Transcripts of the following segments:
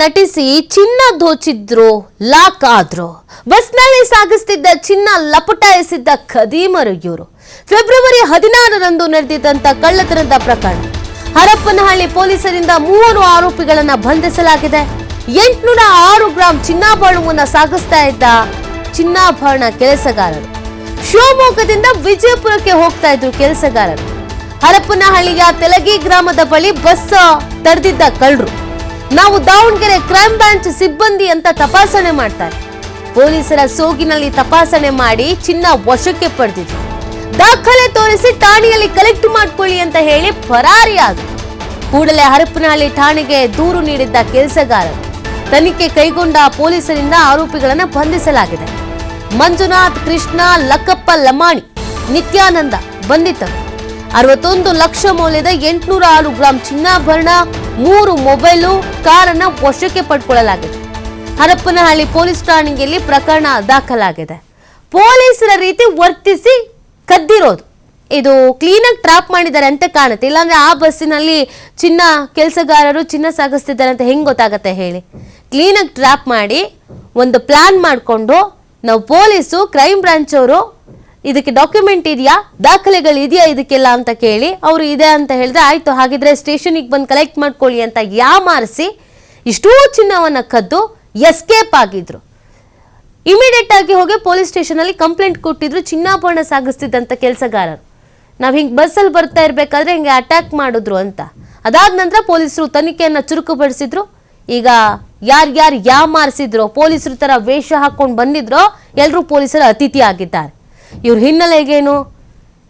ನಟಿಸಿ ಚಿನ್ನ ದೋಚಿದ್ರು, ಲಾಕ್ ಆದ್ರು. ಬಸ್ನಲ್ಲಿ ಸಾಗಿಸುತ್ತಿದ್ದ ಚಿನ್ನ ಲಪಟಾಯಿಸಿದ್ದ ಖದೀಮರು ಇವರು. ಫೆಬ್ರವರಿ 16ರಂದು ನಡೆದಿದ್ದಂತ ಕಳ್ಳತನದ ಪ್ರಕರಣ. ಹರಪನಹಳ್ಳಿ ಪೊಲೀಸರಿಂದ 3 ಆರೋಪಿಗಳನ್ನ ಬಂಧಿಸಲಾಗಿದೆ. 806 ಗ್ರಾಂ ಚಿನ್ನಾಭರಣವನ್ನು ಸಾಗಿಸ್ತಾ ಇದ್ದ ಚಿನ್ನಾಭರಣ ಕೆಲಸಗಾರರು. ಶಿವಮೊಗ್ಗದಿಂದ ವಿಜಯಪುರಕ್ಕೆ ಹೋಗ್ತಾ ಇದ್ರು ಕೆಲಸಗಾರರು. ಹರಪನಹಳ್ಳಿಯ ತೆಲಗಿ ಗ್ರಾಮದ ಬಳಿ ಬಸ್ ತಡೆದಿದ್ದ ಕಳ್ಳರು ನಾವು ದಾವಣಗೆರೆ ಕ್ರೈಮ್ ಬ್ರಾಂಚ್ ಸಿಬ್ಬಂದಿ ಅಂತ ತಪಾಸಣೆ ಮಾಡ್ತಾರೆ. ಪೊಲೀಸರ ಸೋಗಿನಲ್ಲಿ ತಪಾಸಣೆ ಮಾಡಿ ಚಿನ್ನ ವಶಕ್ಕೆ ಪಡೆದಿದ್ರು. ದಾಖಲೆ ತೋರಿಸಿ ಠಾಣೆಯಲ್ಲಿ ಕಲೆಕ್ಟ್ ಮಾಡ್ಕೊಳ್ಳಿ ಅಂತ ಹೇಳಿ ಪರಾರಿಯಾದರು. ಕೂಡಲೇ ಹರಪನಹಳ್ಳಿ ಠಾಣೆಗೆ ದೂರು ನೀಡಿದ್ದ ಕೆಲಸಗಾರರು. ತನಿಖೆ ಕೈಗೊಂಡ ಪೊಲೀಸರಿಂದ ಆರೋಪಿಗಳನ್ನು ಬಂಧಿಸಲಾಗಿದೆ. ಮಂಜುನಾಥ್, ಕೃಷ್ಣ, ಲಕ್ಕಪ್ಪ, ಲಮಾಣಿ, ನಿತ್ಯಾನಂದ ಬಂಧಿತರು. 61 ಲಕ್ಷ ಮೌಲ್ಯದ 806 ಗ್ರಾಂ ಚಿನ್ನಾಭರಣ, 3 ಮೊಬೈಲು, ಕಾರನ್ನ ವಶಕ್ಕೆ ಪಡ್ಕೊಳ್ಳಲಾಗಿದೆ. ಹರಪನಹಳ್ಳಿ ಪೊಲೀಸ್ ಠಾಣೆಯಲ್ಲಿ ಪ್ರಕರಣ ದಾಖಲಾಗಿದೆ. ಪೊಲೀಸರ ರೀತಿ ವರ್ತಿಸಿ ಕದ್ದಿರೋದು. ಇದು ಕ್ಲೀನಾಗಿ ಟ್ರಾಪ್ ಮಾಡಿದ್ದಾರೆ ಅಂತ ಕಾಣುತ್ತೆ. ಇಲ್ಲಾಂದ್ರೆ ಆ ಬಸ್ಸಿನಲ್ಲಿ ಚಿನ್ನ ಕೆಲಸಗಾರರು ಚಿನ್ನ ಸಾಗಿಸ್ತಿದ್ದಾರೆ ಅಂತ ಹೆಂಗ್ ಗೊತ್ತಾಗತ್ತೆ ಹೇಳಿ? ಕ್ಲೀನಾಗಿ ಟ್ರಾಪ್ ಮಾಡಿ ಒಂದು ಪ್ಲಾನ್ ಮಾಡಿಕೊಂಡು ನಾವು ಪೊಲೀಸು ಕ್ರೈಮ್ ಬ್ರಾಂಚ್ ಅವರು ಇದಕ್ಕೆ ಡಾಕ್ಯುಮೆಂಟ್ ಇದೆಯಾ, ದಾಖಲೆಗಳು ಇದೆಯಾ ಇದಕ್ಕೆಲ್ಲ ಅಂತ ಕೇಳಿ ಅವರು ಇದೆ ಅಂತ ಹೇಳಿದ್ರೆ ಆಯ್ತು ಹಾಗಿದ್ರೆ ಸ್ಟೇಷನಿಗೆ ಬಂದು ಕಲೆಕ್ಟ್ ಮಾಡ್ಕೊಳ್ಳಿ ಅಂತ ಯಾಮಾರಿಸಿ ಇಷ್ಟೂ ಚಿನ್ನವನ್ನ ಕದ್ದು ಎಸ್ಕೇಪ್ ಆಗಿದ್ರು. ಇಮಿಡಿಯೇಟ್ ಆಗಿ ಹೋಗಿ ಪೊಲೀಸ್ ಸ್ಟೇಷನ್ ಅಲ್ಲಿ ಕಂಪ್ಲೇಂಟ್ ಕೊಟ್ಟಿದ್ರು ಚಿನ್ನಾಭರಣ ಸಾಗಿಸ್ತಿದ್ದಂತ ಕೆಲಸಗಾರರು. ನಾವ್ ಹಿಂಗ್ ಬಸ್ಸಲ್ಲಿ ಬರ್ತಾ ಇರ್ಬೇಕಾದ್ರೆ ಹಿಂಗೆ ಅಟ್ಯಾಕ್ ಮಾಡಿದ್ರು ಅಂತ. ಅದಾದ ನಂತರ ಪೊಲೀಸರು ತನಿಖೆಯನ್ನ ಚುರುಕುಗೊಳಿಸಿದ್ರು. ಈಗ ಯಾರ್ಯಾರು ಯಾಮಾರಿಸಿದ್ರು, ಪೊಲೀಸರು ತರ ವೇಷ ಹಾಕೊಂಡು ಬಂದಿದ್ರೋ ಎಲ್ಲರೂ ಪೊಲೀಸರ ಅತಿಥಿ ಆಗಿದ್ದಾರೆ. ಇವ್ರ ಹಿನ್ನೆಲೆಗೇನು,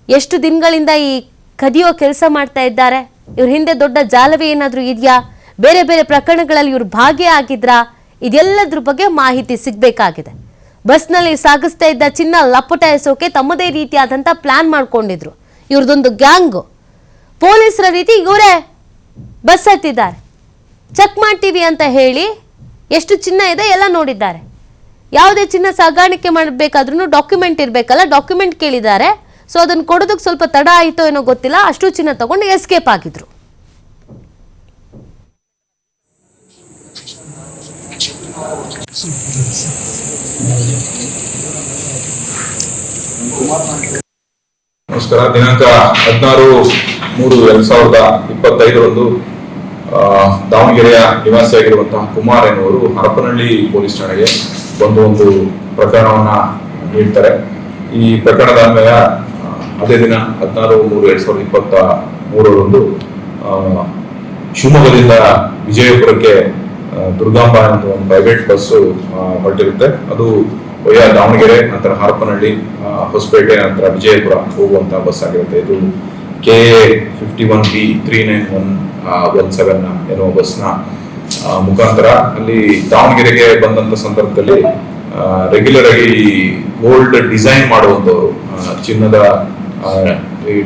ಎಷ್ಟು ದಿನಗಳಿಂದ ಈ ಕದಿಯೋ ಕೆಲಸ ಮಾಡ್ತಾ ಇದ್ದಾರೆ, ಇವ್ರ ಹಿಂದೆ ದೊಡ್ಡ ಜಾಲವೇ ಏನಾದರೂ ಇದೆಯಾ, ಬೇರೆ ಬೇರೆ ಪ್ರಕರಣಗಳಲ್ಲಿ ಇವ್ರು ಭಾಗಿಯಾಗಿದ್ರಾ, ಇದೆಲ್ಲದ್ರ ಬಗ್ಗೆ ಮಾಹಿತಿ ಸಿಗಬೇಕಾಗಿದೆ. ಬಸ್ನಲ್ಲಿ ಸಾಗಿಸ್ತಾ ಇದ್ದ ಚಿನ್ನ ಲಪಟಾಯಿಸೋಕೆ ತಮ್ಮದೇ ರೀತಿಯಾದಂಥ ಪ್ಲಾನ್ ಮಾಡ್ಕೊಂಡಿದ್ರು. ಇವ್ರದೊಂದು ಗ್ಯಾಂಗು. ಪೊಲೀಸರ ರೀತಿ ಇವರೇ ಬಸ್ ಹತ್ತಿದ್ದಾರೆ, ಚೆಕ್ ಮಾಡ್ತೀವಿ ಅಂತ ಹೇಳಿ ಎಷ್ಟು ಚಿನ್ನ ಇದೆ ಎಲ್ಲ ನೋಡಿದ್ದಾರೆ. ಯಾವುದೇ ಚಿನ್ನ ಸಾಗಾಣಿಕೆ ಮಾಡಬೇಕಾದ್ರೂ ಡಾಕ್ಯುಮೆಂಟ್ ಇರಬೇಕಲ್ಲ, ಡಾಕ್ಯುಮೆಂಟ್ ಕೇಳಿದ್ದಾರೆ. ಸೊ ಅದನ್ನು ಕೊಡೋದಕ್ಕೆ ಸ್ವಲ್ಪ ತಡ ಆಯಿತೋ ಏನೋ ಗೊತ್ತಿಲ್ಲ, ಅಷ್ಟು ಚಿನ್ನ ತಗೊಂಡು ಎಸ್ಕೇಪ್ ಆಗಿದ್ರು. ನಮಸ್ಕಾರ. ದಿನಾಂಕ 16/3/2025 ದಾವಣಗೆರೆಯ ನಿವಾಸಿಯಾಗಿರುವಂತಹ ಕುಮಾರ್ ಎನ್ನುವರು ಹರಪನಹಳ್ಳಿ ಪೊಲೀಸ್ ಠಾಣೆಗೆ ಒಂದು ಪ್ರಕರಣವನ್ನ ನೀಡ್ತಾರೆ. ಈ ಪ್ರಕರಣದ ಅನ್ವಯ ಅದೇ ದಿನ 16/3/2023 ಶಿವಮೊಗ್ಗದಿಂದ ವಿಜಯಪುರಕ್ಕೆ ದುರ್ಗಾಂಬ ಅಂತ ಒಂದು ಪ್ರೈವೇಟ್ ಬಸ್ಸು ಹೊರಟಿರುತ್ತೆ. ಅದು ವಯಾ ದಾವಣಗೆರೆ, ನಂತರ ಹರಪನಹಳ್ಳಿ, ಹೊಸಪೇಟೆ, ನಂತರ ವಿಜಯಪುರ ಹೋಗುವಂತಹ ಬಸ್ ಆಗಿರುತ್ತೆ. ಇದು KA 51B3917 ಎನ್ನುವ ಬಸ್ನ ಮುಖಾಂತರ ಅಲ್ಲಿ ದಾವಣಗೆರೆಗೆ ಬಂದಂತ ಸಂದರ್ಭದಲ್ಲಿ ರೆಗ್ಯುಲರ್ ಆಗಿ ಗೋಲ್ಡ್ ಡಿಸೈನ್ ಮಾಡುವಂತವರು, ಚಿನ್ನದ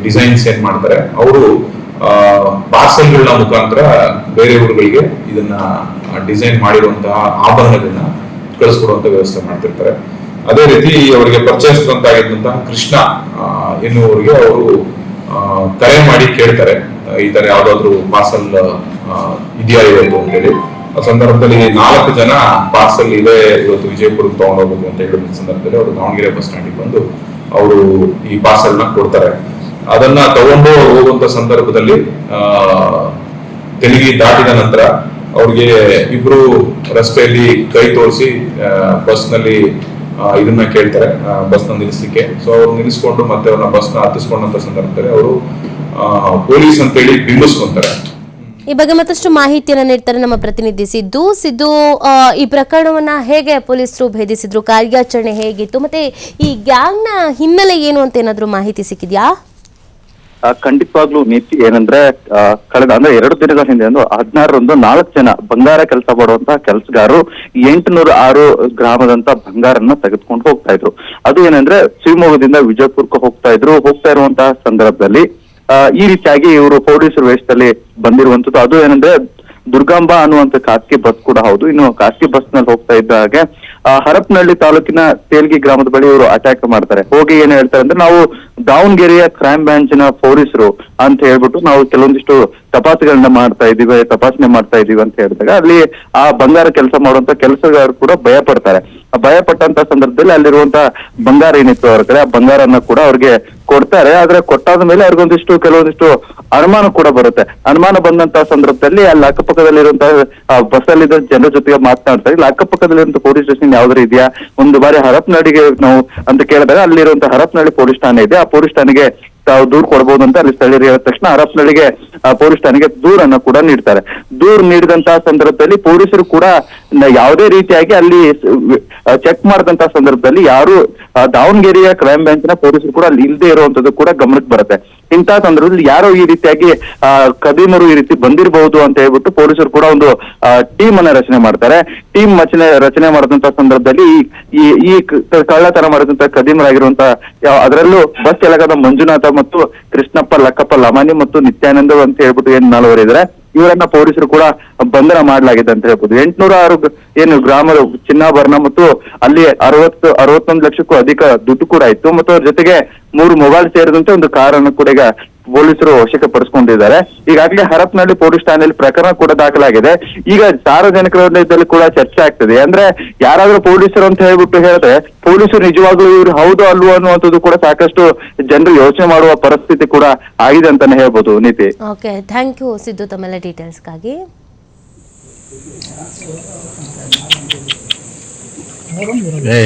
ಡಿಸೈನ್ಸ್ ಏನ್ ಮಾಡ್ತಾರೆ ಅವರು ಪಾರ್ಸಲ್ಗಳನ್ನ ಮುಖಾಂತರ ಬೇರೆ ಊರುಗಳಿಗೆ ಇದನ್ನ ಡಿಸೈನ್ ಮಾಡಿರುವಂತಹ ಆಭರಣಗಳನ್ನ ಕಳಿಸ್ಕೊಡುವಂತ ವ್ಯವಸ್ಥೆ ಮಾಡ್ತಿರ್ತಾರೆ. ಅದೇ ರೀತಿ ಅವರಿಗೆ ಪರಿಚಯಿಸಿದಂತಾಗಿದ್ದಂತಹ ಕೃಷ್ಣ ಎನ್ನುವರಿಗೆ ಅವರು ಕರೆ ಮಾಡಿ ಕೇಳ್ತಾರೆ, ಈ ತರ ಯಾವ್ದಾದ್ರು ಪಾರ್ಸಲ್ ಇದೆಯಾ ಇವತ್ತು ಅಂತೇಳಿ. ಆ ಸಂದರ್ಭದಲ್ಲಿ 4 ಜನ ಪಾರ್ಸಲ್ ಇದೆ ಇವತ್ತು ವಿಜಯಪುರಕ್ಕೆ ತಗೊಂಡೋಗ್ಬೇಕು ಅಂತ ಹೇಳಿದ ಸಂದರ್ಭದಲ್ಲಿ ಅವರು ದಾವಣಗೆರೆ ಬಸ್ ಸ್ಟ್ಯಾಂಡಿಗೆ ಬಂದು ಅವರು ಈ ಪಾರ್ಸಲ್ ನ ಕೊಡ್ತಾರೆ. ಅದನ್ನ ತಗೊಂಡು ಹೋಗುವಂತ ಸಂದರ್ಭದಲ್ಲಿ ತೆಲಗಿ ದಾಟಿದ ನಂತರ ಅವ್ರಿಗೆ ಇಬ್ರು ರಸ್ತೆಯಲ್ಲಿ ಕೈ ತೋರಿಸಿ ಬಸ್ ನಲ್ಲಿ ಇದನ್ನ ಕೇಳ್ತಾರೆ, ಬಸ್ ನ ನಿಲ್ಲಿಸ್ಲಿಕ್ಕೆ. ಸೊ ಅವ್ರು ನಿಲ್ಲಿಸ್ಕೊಂಡು ಮತ್ತೆ ಅವ್ರನ್ನ ಬಸ್ ನ ಹತ್ತಿಸ್ಕೊಂಡಂತ ಸಂದರ್ಭದಲ್ಲಿ ಅವರು ಪೊಲೀಸ್ ಅಂತೇಳಿ ಬಿಂಬಿಸ್ಕೊಂತಾರೆ. ಈ ಬಗ್ಗೆ ಮತ್ತಷ್ಟು ಮಾಹಿತಿಯನ್ನ ನೀಡ್ತಾರೆ ನಮ್ಮ ಪ್ರತಿನಿಧಿ ಸಿದ್ದು. ಈ ಪ್ರಕರಣವನ್ನ ಹೇಗೆ ಪೊಲೀಸರು ಭೇದಿಸಿದ್ರು, ಕಾರ್ಯಾಚರಣೆ ಹೇಗಿತ್ತು, ಮತ್ತೆ ಈ ಗ್ಯಾಂಗ್ ನ ಹಿನ್ನೆಲೆ ಏನು ಅಂತ ಏನಾದ್ರು ಮಾಹಿತಿ ಸಿಕ್ಕಿದ್ಯಾ? ಖಂಡಿತವಾಗ್ಲೂ ನೀತಿ ಏನಂದ್ರೆ ಕಳೆದ 2 ದಿನಗಳ ಹಿಂದೆ 16ರಂದು 4 ಜನ ಬಂಗಾರ ಕೆಲಸ ಮಾಡುವಂತಹ ಕೆಲಸಗಾರರು 806 ಗ್ರಾಮದಂತ ಬಂಗಾರನ್ನ ತೆಗೆದುಕೊಂಡು ಹೋಗ್ತಾ ಇದ್ರು. ಅದು ಏನಂದ್ರೆ ಶಿವಮೊಗ್ಗದಿಂದ ವಿಜಯಪುರಕ್ಕೆ ಹೋಗ್ತಾ ಇರುವಂತಹ ಸಂದರ್ಭದಲ್ಲಿ ಈ ರೀತಿಯಾಗಿ ಇವರು ಪೊಲೀಸರ ವೇಷದಲ್ಲಿ ಬಂದಿರುವಂತದ್ದು. ಅದು ಏನಂದ್ರೆ ದುರ್ಗಾಂಬ ಅನ್ನುವಂತ ಖಾಸಗಿ ಬಸ್ ಕೂಡ ಹೌದು. ಇನ್ನು ಖಾಸಗಿ ಬಸ್ ನಲ್ಲಿ ಹೋಗ್ತಾ ಇದ್ದ ಹಾಗೆ ಹರಪನಹಳ್ಳಿ ತಾಲೂಕಿನ ತೇಲ್ಗಿ ಗ್ರಾಮದ ಬಳಿ ಇವರು ಅಟ್ಯಾಕ್ ಮಾಡ್ತಾರೆ. ಹೋಗಿ ಏನ್ ಹೇಳ್ತಾರೆ ಅಂದ್ರೆ, ನಾವು ದಾವಣಗೆರೆಯ ಕ್ರೈಮ್ ಬ್ರಾಂಚ್ನ ಪೊಲೀಸರು ಅಂತ ಹೇಳ್ಬಿಟ್ಟು ನಾವು ಕೆಲವೊಂದಿಷ್ಟು ತಪಾಸಣೆ ಮಾಡ್ತಾ ಇದೀವಿ ಅಂತ ಹೇಳಿದಾಗ ಅಲ್ಲಿ ಆ ಬಂಗಾರ ಕೆಲಸ ಮಾಡುವಂತ ಕೆಲಸಗಾರರು ಕೂಡ ಭಯ ಪಡ್ತಾರೆ. ಭಯ ಪಟ್ಟಂತ ಸಂದರ್ಭದಲ್ಲಿ ಅಲ್ಲಿರುವಂತ ಬಂಗಾರ ಏನಿತ್ತು ಅವ್ರ ಕಡೆ, ಆ ಬಂಗಾರನ ಕೂಡ ಅವ್ರಿಗೆ ಕೊಡ್ತಾರೆ. ಆದ್ರೆ ಕೊಟ್ಟಾದ ಮೇಲೆ ಕೆಲವೊಂದಿಷ್ಟು ಅನುಮಾನ ಕೂಡ ಬರುತ್ತೆ. ಅನುಮಾನ ಬಂದಂತ ಸಂದರ್ಭದಲ್ಲಿ ಅಲ್ಲಿ ಅಕ್ಕಪಕ್ಕದಲ್ಲಿರುವಂತಹ ಬಸ್ ಅಲ್ಲಿದ್ದ ಜನರ ಜೊತೆಗೆ ಮಾತನಾಡ್ತಾರೆ. ಇಲ್ಲಿ ಅಕ್ಕಪಕ್ಕದಲ್ಲಿರುವಂತ ಪೊಲೀಸ್ ಸ್ಟೇಷನ್ ಯಾವ್ದಾರು ಇದೆಯಾ, ಒಂದು ಬಾರಿ ಹರಪನಹಳ್ಳಿಗೆ ನಾವು ಅಂತ ಕೇಳಿದಾಗ ಅಲ್ಲಿರುವಂತಹ ಹರಪನಹಳ್ಳಿ ಪೊಲೀಸ್ ಠಾಣೆ ಇದೆ, ಆ ಪೊಲೀಸ್ ಠಾಣೆಗೆ ತಾವು ದೂರು ಕೊಡಬಹುದು ಅಂತ ಅಲ್ಲಿ ಸ್ಥಳೀಯರು ಹೇಳಿದ ತಕ್ಷಣ ಹರಪನಹಳ್ಳಿಗೆ ಪೊಲೀಸ್ ಠಾಣೆಗೆ ದೂರನ್ನ ಕೂಡ ನೀಡ್ತಾರೆ. ದೂರು ನೀಡಿದಂತಹ ಸಂದರ್ಭದಲ್ಲಿ ಪೊಲೀಸರು ಕೂಡ ಯಾವುದೇ ರೀತಿಯಾಗಿ ಅಲ್ಲಿ ಚೆಕ್ ಮಾಡಿದಂತಹ ಸಂದರ್ಭದಲ್ಲಿ ಯಾರು ದಾವಣಗೆರೆಯ ಕ್ರೈಮ್ ಬ್ರಾಂಚ್ ನ ಪೊಲೀಸರು ಕೂಡ ಅಲ್ಲಿ ಇಲ್ಲದೆ ಇರುವಂತದ್ದು ಕೂಡ ಗಮನಕ್ಕೆ ಬರುತ್ತೆ. ಇಂತಹ ಸಂದರ್ಭದಲ್ಲಿ ಯಾರೋ ಈ ರೀತಿಯಾಗಿ ಖದೀಮರು ಈ ರೀತಿ ಬಂದಿರಬಹುದು ಅಂತ ಹೇಳ್ಬಿಟ್ಟು ಪೊಲೀಸರು ಕೂಡ ಒಂದು ಟೀಮ್ ಅನ್ನ ರಚನೆ ಮಾಡ್ತಾರೆ. ಟೀಮ್ ರಚನೆ ಮಾಡಿದಂತಹ ಸಂದರ್ಭದಲ್ಲಿ ಈ ಕಳ್ಳತನ ಮಾಡಿದಂತಹ ಖದೀಮರಾಗಿರುವಂತಹ ಅದರಲ್ಲೂ ಬಸ್ ಚಾಲಕದ ಮಂಜುನಾಥ ಮತ್ತು ಕೃಷ್ಣಪ್ಪ, ಲಕ್ಕಪ್ಪ, ಲಮಾನಿ ಮತ್ತು ನಿತ್ಯಾನಂದ ಅಂತ ಹೇಳ್ಬಿಟ್ಟು ಏನ್ 4 ಇದ್ದಾರೆ, ಇವರನ್ನ ಪೊಲೀಸರು ಕೂಡ ಬಂಧನ ಮಾಡಲಾಗಿದೆ ಅಂತ ಹೇಳ್ಬೋದು. 806 ಏನು ಗ್ರಾಮದ ಚಿನ್ನಾಭರಣ ಮತ್ತು ಅಲ್ಲಿ 61 ಲಕ್ಷಕ್ಕೂ ಅಧಿಕ ದುಡ್ಡು ಕೂಡ ಇತ್ತು ಮತ್ತು ಅವ್ರ ಜೊತೆಗೆ 3 ಮೊಬೈಲ್ ಸೇರಿದಂತೆ ಒಂದು ಕಾರನ್ನು ಕೂಡ ಈಗ ಪೊಲೀಸರು ವಶಪಡಿಸಿಕೊಂಡಿದ್ದಾರೆ. ಈಗಾಗಲೇ ಹರಪನಹಳ್ಳಿ ಪೊಲೀಸ್ ಠಾಣೆಯಲ್ಲಿ ಪ್ರಕರಣ ಕೂಡ ದಾಖಲಾಗಿದೆ. ಈಗ ಸಾರ್ವಜನಿಕರ ವಲಯದಲ್ಲಿ ಕೂಡ ಚರ್ಚೆ ಆಗ್ತದೆ. ಅಂದ್ರೆ ಯಾರಾದ್ರೂ ಪೊಲೀಸರು ಅಂತ ಹೇಳ್ಬಿಟ್ಟು ಹೇಳಿದ್ರೆ ಪೊಲೀಸರು ನಿಜವಾಗ್ಲೂ ಇವ್ರು ಹೌದು ಅಲ್ವೋ ಅನ್ನುವಂಥದ್ದು ಕೂಡ ಸಾಕಷ್ಟು ಜನರು ಯೋಚನೆ ಮಾಡುವ ಪರಿಸ್ಥಿತಿ ಕೂಡ ಆಗಿದೆ ಅಂತಾನೆ ಹೇಳ್ಬೋದು. ನೀತಿ. ಓಕೆ, ಥ್ಯಾಂಕ್ ಯು ಸಿದ್ದು ತಮ್ಮೆಲ್ಲ ಡೀಟೇಲ್ಸ್ಗಾಗಿ. ಏ